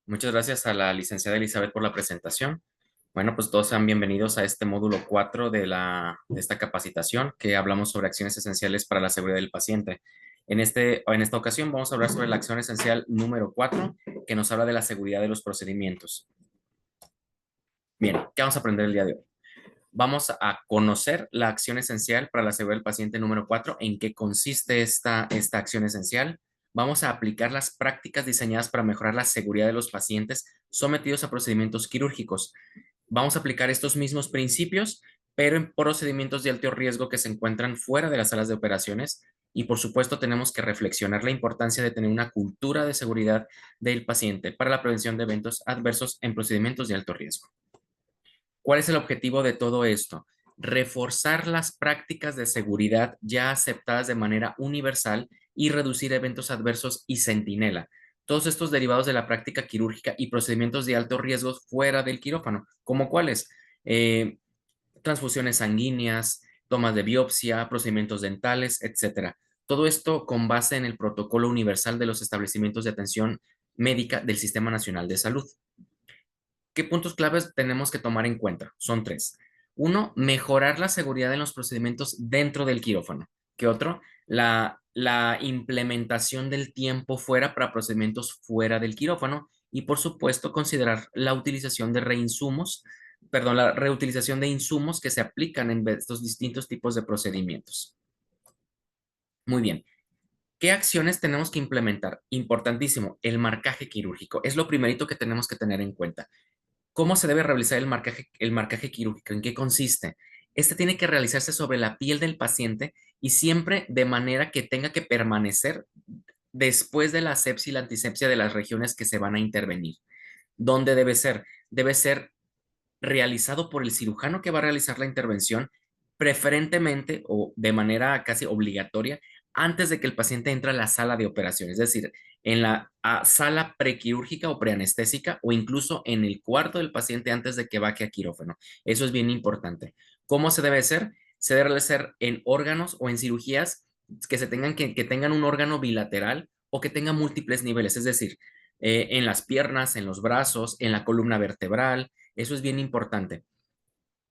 Muchas gracias a la licenciada Elizabeth por la presentación. Bueno, pues todos sean bienvenidos a este módulo 4 de esta capacitación que hablamos sobre acciones esenciales para la seguridad del paciente. En esta ocasión vamos a hablar sobre la acción esencial número 4 que nos habla de la seguridad de los procedimientos. Bien, ¿qué vamos a aprender el día de hoy? Vamos a conocer la acción esencial para la seguridad del paciente número 4, en qué consiste esta acción esencial. Vamos a aplicar las prácticas diseñadas para mejorar la seguridad de los pacientes sometidos a procedimientos quirúrgicos. Vamos a aplicar estos mismos principios, pero en procedimientos de alto riesgo que se encuentran fuera de las salas de operaciones. Y por supuesto, tenemos que reflexionar la importancia de tener una cultura de seguridad del paciente para la prevención de eventos adversos en procedimientos de alto riesgo. ¿Cuál es el objetivo de todo esto? Reforzar las prácticas de seguridad ya aceptadas de manera universal y reducir eventos adversos y centinela. Todos estos derivados de la práctica quirúrgica y procedimientos de alto riesgo fuera del quirófano, como cuáles, Eh, transfusiones sanguíneas, tomas de biopsia, procedimientos dentales, etcétera. Todo esto con base en el protocolo universal de los establecimientos de atención médica del Sistema Nacional de Salud. ¿Qué puntos claves tenemos que tomar en cuenta? Son tres. Uno, mejorar la seguridad en los procedimientos dentro del quirófano. ¿Qué otro? La implementación del tiempo fuera para procedimientos fuera del quirófano. Y por supuesto, considerar la utilización de reinsumos, perdón, la reutilización de insumos que se aplican en estos distintos tipos de procedimientos. Muy bien. ¿Qué acciones tenemos que implementar? Importantísimo, el marcaje quirúrgico. Es lo primerito que tenemos que tener en cuenta. ¿Cómo se debe realizar el marcaje quirúrgico? ¿En qué consiste? Este tiene que realizarse sobre la piel del paciente y siempre de manera que tenga que permanecer después de la asepsia y la antisepsia de las regiones que se van a intervenir. ¿Dónde debe ser? Debe ser realizado por el cirujano que va a realizar la intervención, preferentemente o de manera casi obligatoria, antes de que el paciente entre a la sala de operación, es decir, en la sala prequirúrgica o preanestésica o incluso en el cuarto del paciente antes de que baje a quirófano. Eso es bien importante. ¿Cómo se debe hacer? Se debe hacer en órganos o en cirugías que que tengan un órgano bilateral o que tengan múltiples niveles, es decir, en las piernas, en los brazos, en la columna vertebral. Eso es bien importante.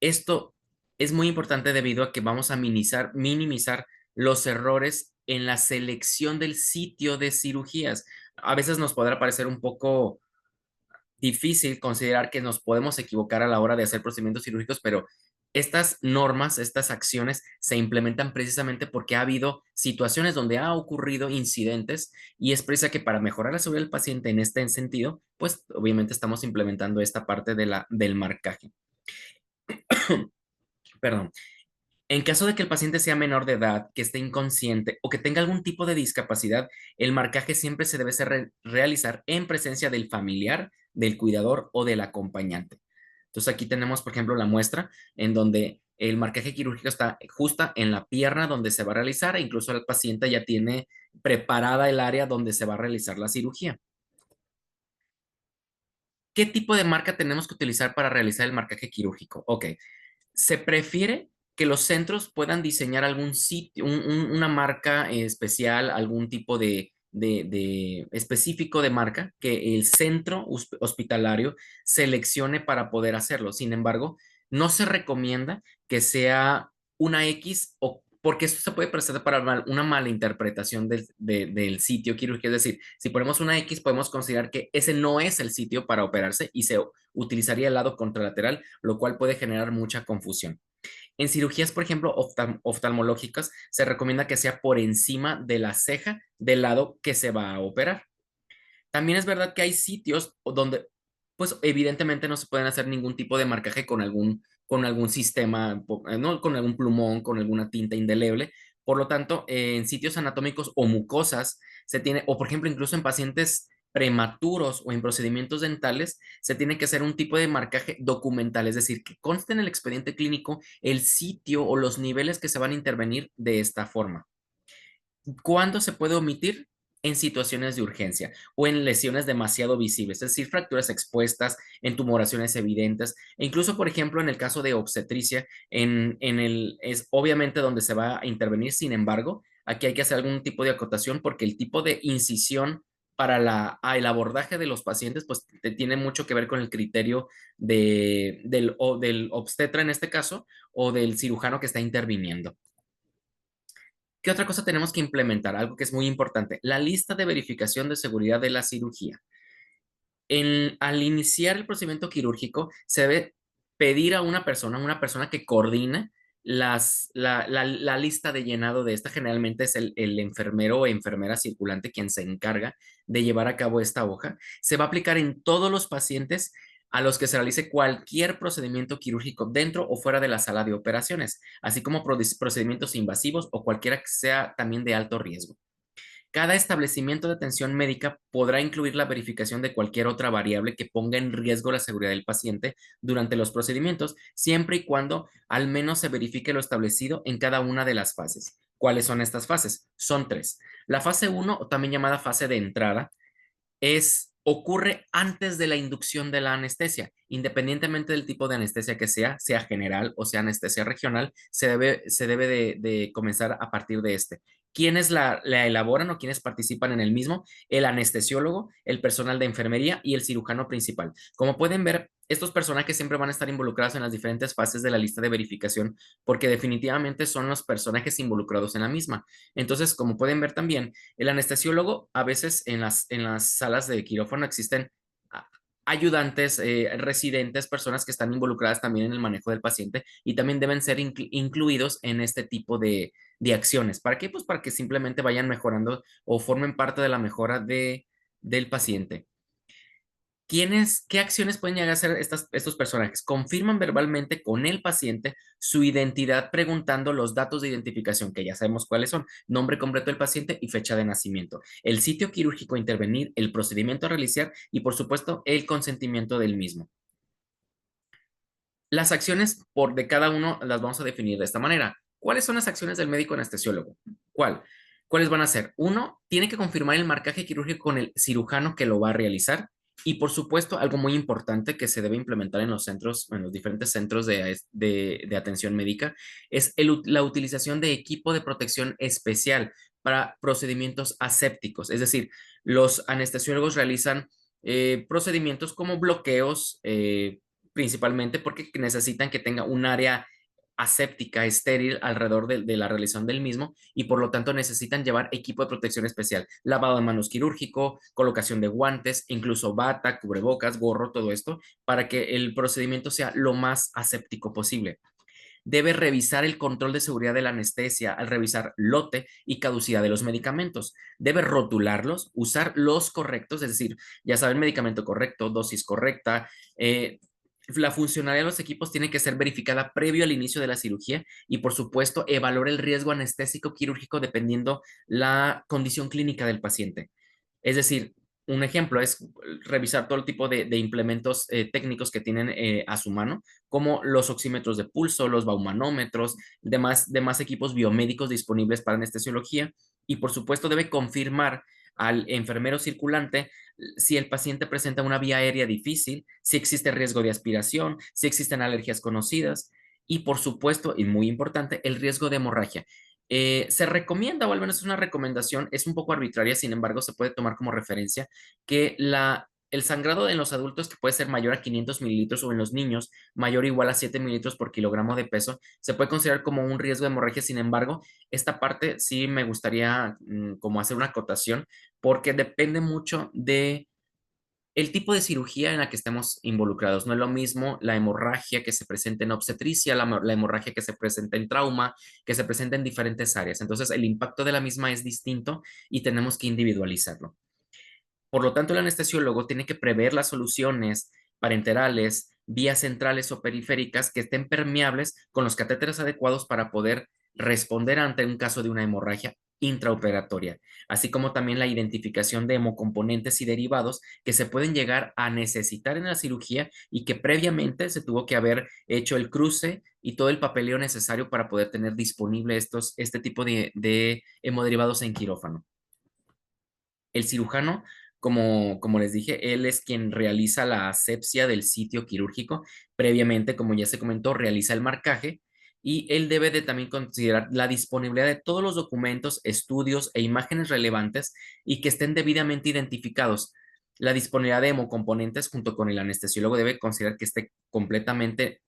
Esto es muy importante debido a que vamos a minimizar los errores en la selección del sitio de cirugías. A veces nos podrá parecer un poco difícil considerar que nos podemos equivocar a la hora de hacer procedimientos quirúrgicos, pero estas normas, estas acciones se implementan precisamente porque ha habido situaciones donde ha ocurrido incidentes y es precisa que para mejorar la seguridad del paciente en este sentido, pues obviamente estamos implementando esta parte del marcaje. Perdón. En caso de que el paciente sea menor de edad, que esté inconsciente o que tenga algún tipo de discapacidad, el marcaje siempre se debe realizar en presencia del familiar, del cuidador o del acompañante. Entonces aquí tenemos, por ejemplo, la muestra en donde el marcaje quirúrgico está justa en la pierna donde se va a realizar e incluso el paciente ya tiene preparada el área donde se va a realizar la cirugía. ¿Qué tipo de marca tenemos que utilizar para realizar el marcaje quirúrgico? Ok, se prefiere que los centros puedan diseñar algún sitio, una marca especial, algún tipo de específico de marca que el centro hospitalario seleccione para poder hacerlo. Sin embargo, no se recomienda que sea una X o porque esto se puede prestar para una mala interpretación del sitio quirúrgico. Es decir, si ponemos una X, podemos considerar que ese no es el sitio para operarse y se utilizaría el lado contralateral, lo cual puede generar mucha confusión. En cirugías, por ejemplo, oftalmológicas, se recomienda que sea por encima de la ceja del lado que se va a operar. También es verdad que hay sitios donde, pues evidentemente no se pueden hacer ningún tipo de marcaje con algún sistema, ¿no? Con algún plumón, con alguna tinta indeleble. Por lo tanto, en sitios anatómicos o mucosas se tiene, o por ejemplo, incluso en pacientes prematuros o en procedimientos dentales, se tiene que hacer un tipo de marcaje documental, es decir, que conste en el expediente clínico el sitio o los niveles que se van a intervenir de esta forma. ¿Cuándo se puede omitir? En situaciones de urgencia o en lesiones demasiado visibles, es decir, fracturas expuestas, en tumoraciones evidentes, e incluso, por ejemplo, en el caso de obstetricia, es obviamente donde se va a intervenir. Sin embargo, aquí hay que hacer algún tipo de acotación porque el tipo de incisión para el abordaje de los pacientes, pues tiene mucho que ver con el criterio del obstetra en este caso o del cirujano que está interviniendo. ¿Qué otra cosa tenemos que implementar? Algo que es muy importante, la lista de verificación de seguridad de la cirugía. Al iniciar el procedimiento quirúrgico, se debe pedir a una persona que coordine la lista de llenado de esta. Generalmente es el enfermero o enfermera circulante quien se encarga de llevar a cabo esta hoja. Se va a aplicar en todos los pacientes a los que se realice cualquier procedimiento quirúrgico dentro o fuera de la sala de operaciones, así como procedimientos invasivos o cualquiera que sea también de alto riesgo. Cada establecimiento de atención médica podrá incluir la verificación de cualquier otra variable que ponga en riesgo la seguridad del paciente durante los procedimientos, siempre y cuando al menos se verifique lo establecido en cada una de las fases. ¿Cuáles son estas fases? Son tres. La fase 1, o también llamada fase de entrada, ocurre antes de la inducción de la anestesia. Independientemente del tipo de anestesia que sea general o sea anestesia regional, se debe de comenzar a partir de este. ¿Quiénes la elaboran o quiénes participan en el mismo? El anestesiólogo, el personal de enfermería y el cirujano principal. Como pueden ver, estos personajes siempre van a estar involucrados en las diferentes fases de la lista de verificación porque definitivamente son los personajes involucrados en la misma. Entonces, como pueden ver también, el anestesiólogo, a veces en las salas de quirófano existen a- ayudantes, residentes, personas que están involucradas también en el manejo del paciente y también deben ser incluidos en este tipo de acciones. ¿Para qué? Pues para que simplemente vayan mejorando o formen parte de la mejora del paciente. ¿Qué acciones pueden llegar a hacer estos personajes? Confirman verbalmente con el paciente su identidad preguntando los datos de identificación, que ya sabemos cuáles son: nombre completo del paciente y fecha de nacimiento, el sitio quirúrgico a intervenir, el procedimiento a realizar y, por supuesto, el consentimiento del mismo. Las acciones de cada uno las vamos a definir de esta manera. ¿Cuáles son las acciones del médico anestesiólogo? ¿Cuáles van a ser? Uno, tiene que confirmar el marcaje quirúrgico con el cirujano que lo va a realizar. Y por supuesto, algo muy importante que se debe implementar en los centros, en los diferentes centros de atención médica, es la utilización de equipo de protección especial para procedimientos asépticos. Es decir, los anestesiólogos realizan procedimientos como bloqueos, principalmente porque necesitan que tenga un área aséptica, estéril alrededor de la realización del mismo y por lo tanto necesitan llevar equipo de protección especial, lavado de manos quirúrgico, colocación de guantes, incluso bata, cubrebocas, gorro, todo esto, para que el procedimiento sea lo más aséptico posible. Debe revisar el control de seguridad de la anestesia al revisar lote y caducidad de los medicamentos. Debe rotularlos, usar los correctos, es decir, ya saben, medicamento correcto, dosis correcta. La funcionalidad de los equipos tiene que ser verificada previo al inicio de la cirugía y, por supuesto, evaluar el riesgo anestésico quirúrgico dependiendo la condición clínica del paciente. Es decir, un ejemplo es revisar todo el tipo de implementos técnicos que tienen a su mano, como los oxímetros de pulso, los baumanómetros, demás equipos biomédicos disponibles para anestesiología. Y por supuesto debe confirmar al enfermero circulante si el paciente presenta una vía aérea difícil, si existe riesgo de aspiración, si existen alergias conocidas y, por supuesto, y muy importante, el riesgo de hemorragia. Se recomienda, o al menos es una recomendación, es un poco arbitraria, sin embargo, se puede tomar como referencia que el sangrado en los adultos, que puede ser mayor a 500 mililitros, o en los niños mayor o igual a 7 mililitros por kilogramo de peso, se puede considerar como un riesgo de hemorragia. Sin embargo, esta parte sí me gustaría como hacer una acotación, porque depende mucho de el tipo de cirugía en la que estemos involucrados. No es lo mismo la hemorragia que se presenta en obstetricia, la hemorragia que se presenta en trauma, que se presenta en diferentes áreas. Entonces, el impacto de la misma es distinto y tenemos que individualizarlo. Por lo tanto, el anestesiólogo tiene que prever las soluciones parenterales, vías centrales o periféricas que estén permeables con los catéteres adecuados para poder responder ante un caso de una hemorragia intraoperatoria, así como también la identificación de hemocomponentes y derivados que se pueden llegar a necesitar en la cirugía y que previamente se tuvo que haber hecho el cruce y todo el papeleo necesario para poder tener disponible este tipo de hemoderivados en quirófano. El cirujano, como les dije, él es quien realiza la asepsia del sitio quirúrgico. Previamente, como ya se comentó, realiza el marcaje y él debe de también considerar la disponibilidad de todos los documentos, estudios e imágenes relevantes y que estén debidamente identificados. La disponibilidad de hemocomponentes junto con el anestesiólogo debe considerar que esté completamente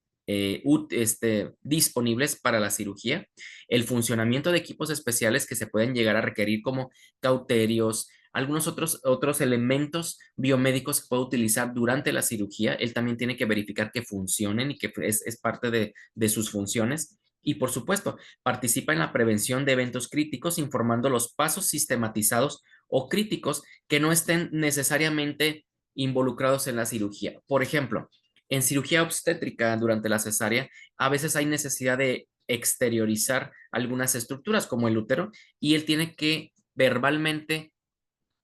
disponibles para la cirugía. El funcionamiento de equipos especiales que se pueden llegar a requerir como cauterios, algunos otros elementos biomédicos que puede utilizar durante la cirugía. Él también tiene que verificar que funcionen y que es parte de sus funciones. Y por supuesto, participa en la prevención de eventos críticos, informando los pasos sistematizados o críticos que no estén necesariamente involucrados en la cirugía. Por ejemplo, en cirugía obstétrica durante la cesárea, a veces hay necesidad de exteriorizar algunas estructuras como el útero y él tiene que verbalmente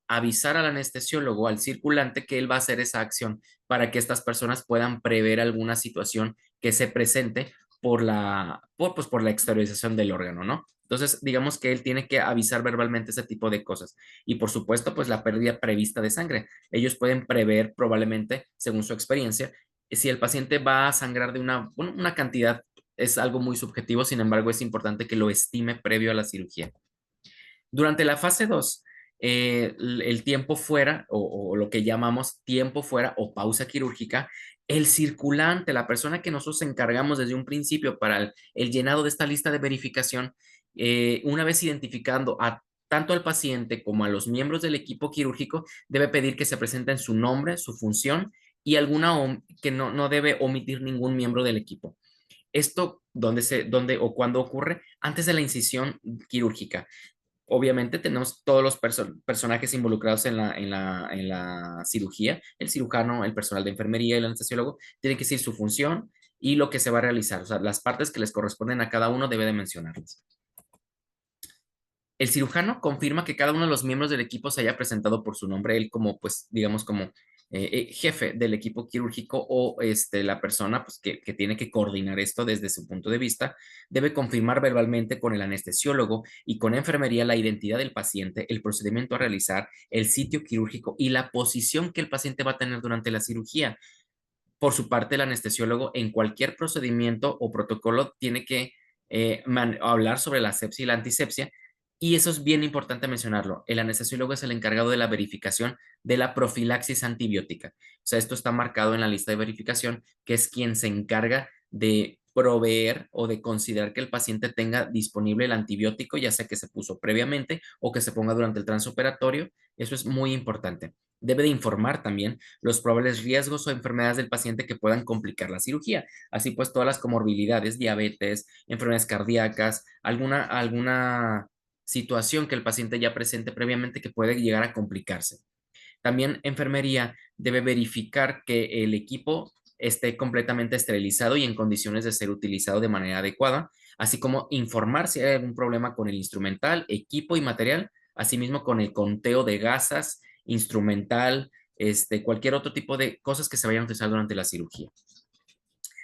avisar al anestesiólogo, al circulante, que él va a hacer esa acción para que estas personas puedan prever alguna situación que se presente por la exteriorización del órgano, ¿no? Entonces, digamos que él tiene que avisar verbalmente ese tipo de cosas. Y por supuesto, pues la pérdida prevista de sangre. Ellos pueden prever probablemente, según su experiencia, si el paciente va a sangrar de una cantidad, es algo muy subjetivo, sin embargo, es importante que lo estime previo a la cirugía. Durante la fase 2, el tiempo fuera, o lo que llamamos tiempo fuera o pausa quirúrgica, el circulante, la persona que nosotros encargamos desde un principio para el llenado de esta lista de verificación, una vez identificando a tanto al paciente como a los miembros del equipo quirúrgico, debe pedir que se presenten su nombre, su función y que no debe omitir ningún miembro del equipo. Esto, ¿dónde o cuándo ocurre? Antes de la incisión quirúrgica. Obviamente tenemos todos los personajes involucrados en la cirugía, el cirujano, el personal de enfermería, el anestesiólogo, tienen que decir su función y lo que se va a realizar, o sea, las partes que les corresponden a cada uno debe de mencionarlas. El cirujano confirma que cada uno de los miembros del equipo se haya presentado por su nombre, él como, pues, digamos, como jefe del equipo quirúrgico o la persona pues, que tiene que coordinar esto desde su punto de vista, debe confirmar verbalmente con el anestesiólogo y con enfermería la identidad del paciente, el procedimiento a realizar, el sitio quirúrgico y la posición que el paciente va a tener durante la cirugía. Por su parte, el anestesiólogo en cualquier procedimiento o protocolo tiene que hablar sobre la sepsia y la antisepsia. Y eso es bien importante mencionarlo. El anestesiólogo es el encargado de la verificación de la profilaxis antibiótica. O sea, esto está marcado en la lista de verificación, que es quien se encarga de proveer o de considerar que el paciente tenga disponible el antibiótico, ya sea que se puso previamente o que se ponga durante el transoperatorio. Eso es muy importante. Debe de informar también los probables riesgos o enfermedades del paciente que puedan complicar la cirugía. Así pues, todas las comorbilidades, diabetes, enfermedades cardíacas, alguna situación que el paciente ya presente previamente que puede llegar a complicarse. También enfermería debe verificar que el equipo esté completamente esterilizado y en condiciones de ser utilizado de manera adecuada, así como informar si hay algún problema con el instrumental, equipo y material, asimismo con el conteo de gasas, instrumental, cualquier otro tipo de cosas que se vayan a utilizar durante la cirugía.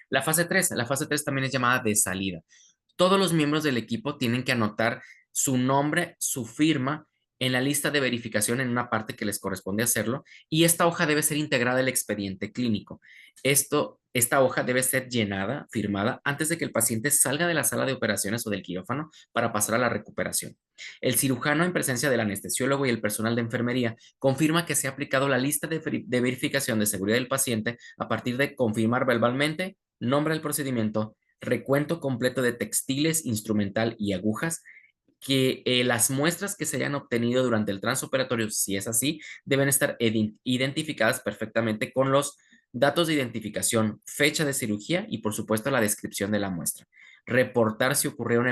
La fase 3 también es llamada de salida. Todos los miembros del equipo tienen que anotar su nombre, su firma en la lista de verificación en una parte que les corresponde hacerlo y esta hoja debe ser integrada al expediente clínico. Esta hoja debe ser llenada, firmada, antes de que el paciente salga de la sala de operaciones o del quirófano para pasar a la recuperación. El cirujano, en presencia del anestesiólogo y el personal de enfermería, confirma que se ha aplicado la lista de verificación de seguridad del paciente a partir de confirmar verbalmente nombre del procedimiento, recuento completo de textiles, instrumental y agujas, que las muestras que se hayan obtenido durante el transoperatorio, si es así, deben estar identificadas perfectamente con los datos de identificación, fecha de cirugía y por supuesto la descripción de la muestra. Reportar si ocurrieron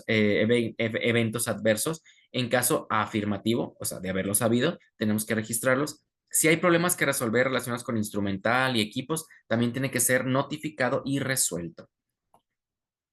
eventos adversos. En caso afirmativo, o sea, de haberlo sabido, tenemos que registrarlos. Si hay problemas que resolver relacionados con instrumental y equipos, también tiene que ser notificado y resuelto.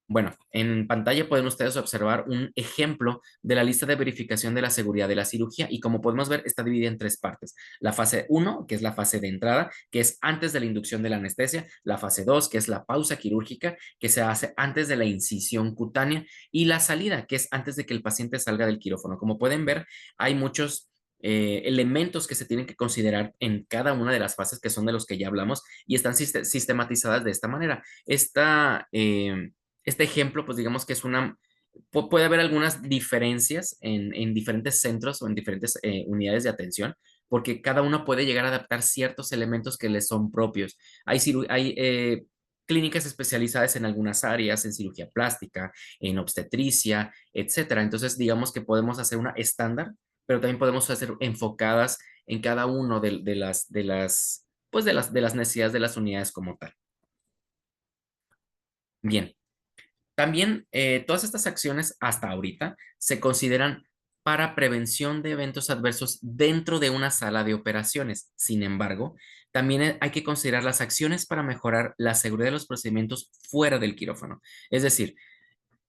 Bueno, en pantalla pueden ustedes observar un ejemplo de la lista de verificación de la seguridad de la cirugía y como podemos ver está dividida en tres partes. La fase 1, que es la fase de entrada, que es antes de la inducción de la anestesia. La fase 2, que es la pausa quirúrgica, que se hace antes de la incisión cutánea. Y la salida, que es antes de que el paciente salga del quirófano. Como pueden ver, hay muchos elementos que se tienen que considerar en cada una de las fases que son de los que ya hablamos y están sistematizadas de esta manera. este ejemplo, pues digamos que es puede haber algunas diferencias en diferentes centros o en diferentes unidades de atención, porque cada uno puede llegar a adaptar ciertos elementos que les son propios. Hay clínicas especializadas en algunas áreas, en cirugía plástica, en obstetricia, etcétera. Entonces, digamos que podemos hacer una estándar, pero también podemos hacer enfocadas en cada uno de las necesidades de las unidades como tal. Bien. También todas estas acciones hasta ahorita se consideran para prevención de eventos adversos dentro de una sala de operaciones. Sin embargo, también hay que considerar las acciones para mejorar la seguridad de los procedimientos fuera del quirófano. Es decir,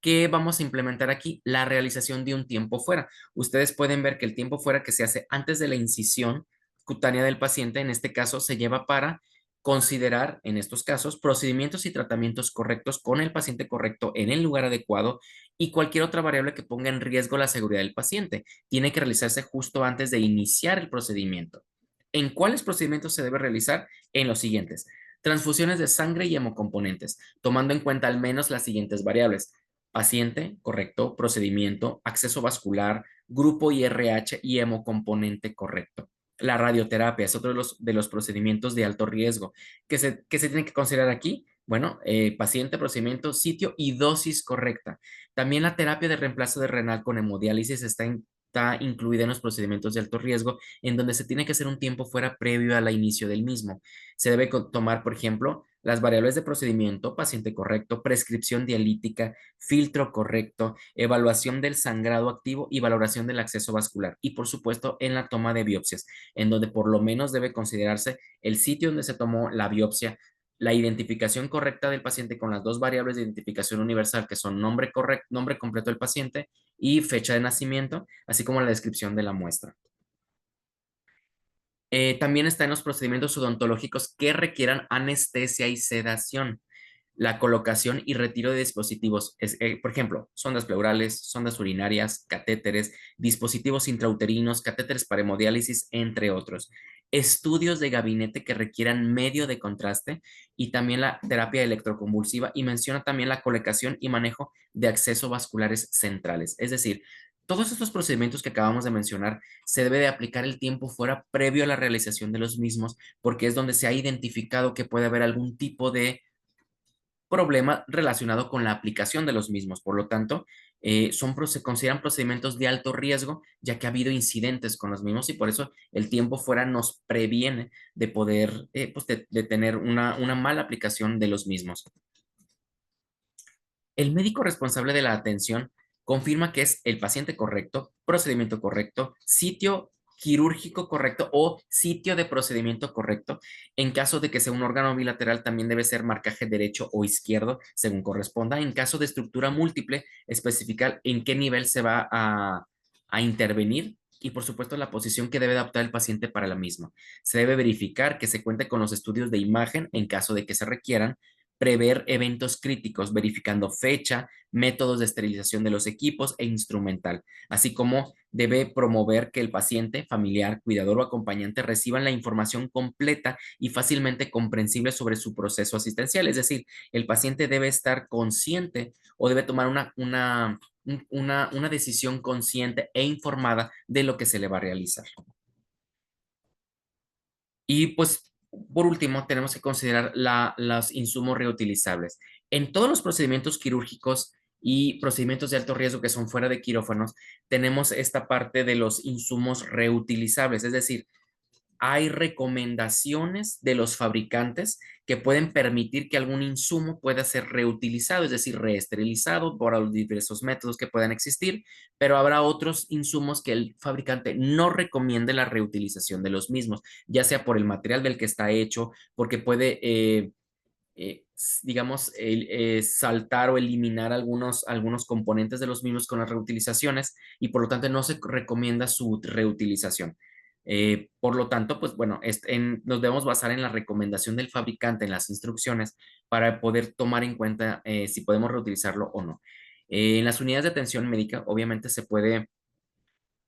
¿qué vamos a implementar aquí? La realización de un tiempo fuera. Ustedes pueden ver que el tiempo fuera que se hace antes de la incisión cutánea del paciente, en este caso, se lleva para considerar, en estos casos, procedimientos y tratamientos correctos con el paciente correcto en el lugar adecuado y cualquier otra variable que ponga en riesgo la seguridad del paciente. Tiene que realizarse justo antes de iniciar el procedimiento. ¿En cuáles procedimientos se debe realizar? En los siguientes. Transfusiones de sangre y hemocomponentes, tomando en cuenta al menos las siguientes variables: paciente, correcto; procedimiento, acceso vascular, grupo IRH y hemocomponente, correcto. La radioterapia es otro de los procedimientos de alto riesgo que se tiene que considerar aquí. Bueno, paciente, procedimiento, sitio y dosis correcta. También la terapia de reemplazo de renal con hemodiálisis está incluida en los procedimientos de alto riesgo, en donde se tiene que hacer un tiempo fuera previo al inicio del mismo. Se debe tomar, por ejemplo, las variables de procedimiento: paciente correcto, prescripción dialítica, filtro correcto, evaluación del sangrado activo y valoración del acceso vascular. Y por supuesto, en la toma de biopsias, en donde por lo menos debe considerarse el sitio donde se tomó la biopsia, la identificación correcta del paciente con las dos variables de identificación universal, que son nombre correcto, nombre completo del paciente y fecha de nacimiento, así como la descripción de la muestra. También está en los procedimientos odontológicos que requieran anestesia y sedación, la colocación y retiro de dispositivos, por ejemplo, sondas pleurales, sondas urinarias, catéteres, dispositivos intrauterinos, catéteres para hemodiálisis, entre otros. Estudios de gabinete que requieran medio de contraste y también la terapia electroconvulsiva, y menciona también la colocación y manejo de acceso vasculares centrales. Es decir, todos estos procedimientos que acabamos de mencionar se debe de aplicar el tiempo fuera previo a la realización de los mismos, porque es donde se ha identificado que puede haber algún tipo de problema relacionado con la aplicación de los mismos. Por lo tanto, se consideran procedimientos de alto riesgo, ya que ha habido incidentes con los mismos, y por eso el tiempo fuera nos previene de poder, pues de tener una mala aplicación de los mismos. El médico responsable de la atención confirma que es el paciente correcto, procedimiento correcto, sitio quirúrgico correcto o sitio de procedimiento correcto. En caso de que sea un órgano bilateral, también debe ser marcaje derecho o izquierdo, según corresponda. En caso de estructura múltiple, especificar en qué nivel se va a intervenir y, por supuesto, la posición que debe adaptar el paciente para la misma. Se debe verificar que se cuente con los estudios de imagen en caso de que se requieran, prever eventos críticos, verificando fecha, métodos de esterilización de los equipos e instrumental, así como debe promover que el paciente, familiar, cuidador o acompañante reciban la información completa y fácilmente comprensible sobre su proceso asistencial. Es decir, el paciente debe estar consciente o debe tomar una decisión consciente e informada de lo que se le va a realizar. Y pues, por último, tenemos que considerar los insumos reutilizables. En todos los procedimientos quirúrgicos y procedimientos de alto riesgo que son fuera de quirófanos, tenemos esta parte de los insumos reutilizables, es decir, hay recomendaciones de los fabricantes que pueden permitir que algún insumo pueda ser reutilizado, es decir, reesterilizado por los diversos métodos que puedan existir, pero habrá otros insumos que el fabricante no recomiende la reutilización de los mismos, ya sea por el material del que está hecho, porque puede, digamos, saltar o eliminar algunos componentes de los mismos con las reutilizaciones, y por lo tanto no se recomienda su reutilización. Por lo tanto, pues bueno, nos debemos basar en la recomendación del fabricante, en las instrucciones, para poder tomar en cuenta si podemos reutilizarlo o no. En las unidades de atención médica, obviamente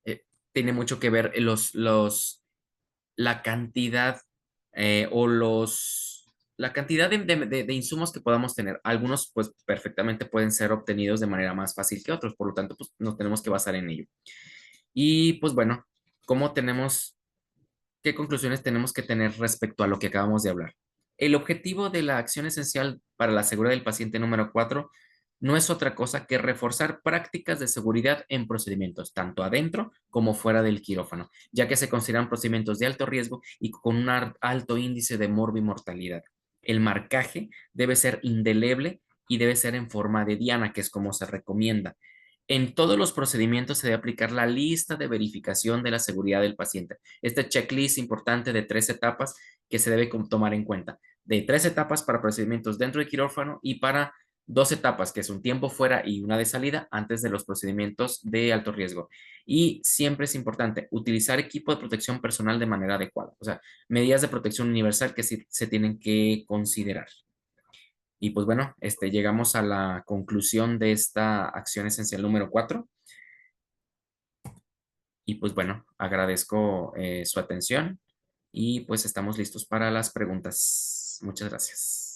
eh, tiene mucho que ver la cantidad o la cantidad de insumos que podamos tener. Algunos, pues, perfectamente pueden ser obtenidos de manera más fácil que otros, por lo tanto, pues, nos tenemos que basar en ello. Y, pues, bueno, ¿cómo tenemos ¿qué conclusiones tenemos que tener respecto a lo que acabamos de hablar? El objetivo de la acción esencial para la seguridad del paciente número 4 no es otra cosa que reforzar prácticas de seguridad en procedimientos, tanto adentro como fuera del quirófano, ya que se consideran procedimientos de alto riesgo y con un alto índice de morbimortalidad. El marcaje debe ser indeleble y debe ser en forma de diana, que es como se recomienda. En todos los procedimientos se debe aplicar la lista de verificación de la seguridad del paciente. Este checklist importante de 3 etapas que se debe tomar en cuenta. De 3 etapas para procedimientos dentro del quirófano y para 2 etapas, que es un tiempo fuera y una de salida antes de los procedimientos de alto riesgo. Y siempre es importante utilizar equipo de protección personal de manera adecuada. O sea, medidas de protección universal que sí se tienen que considerar. Y pues bueno, llegamos a la conclusión de esta acción esencial número 4. Y pues bueno, agradezco su atención y pues estamos listos para las preguntas. Muchas gracias.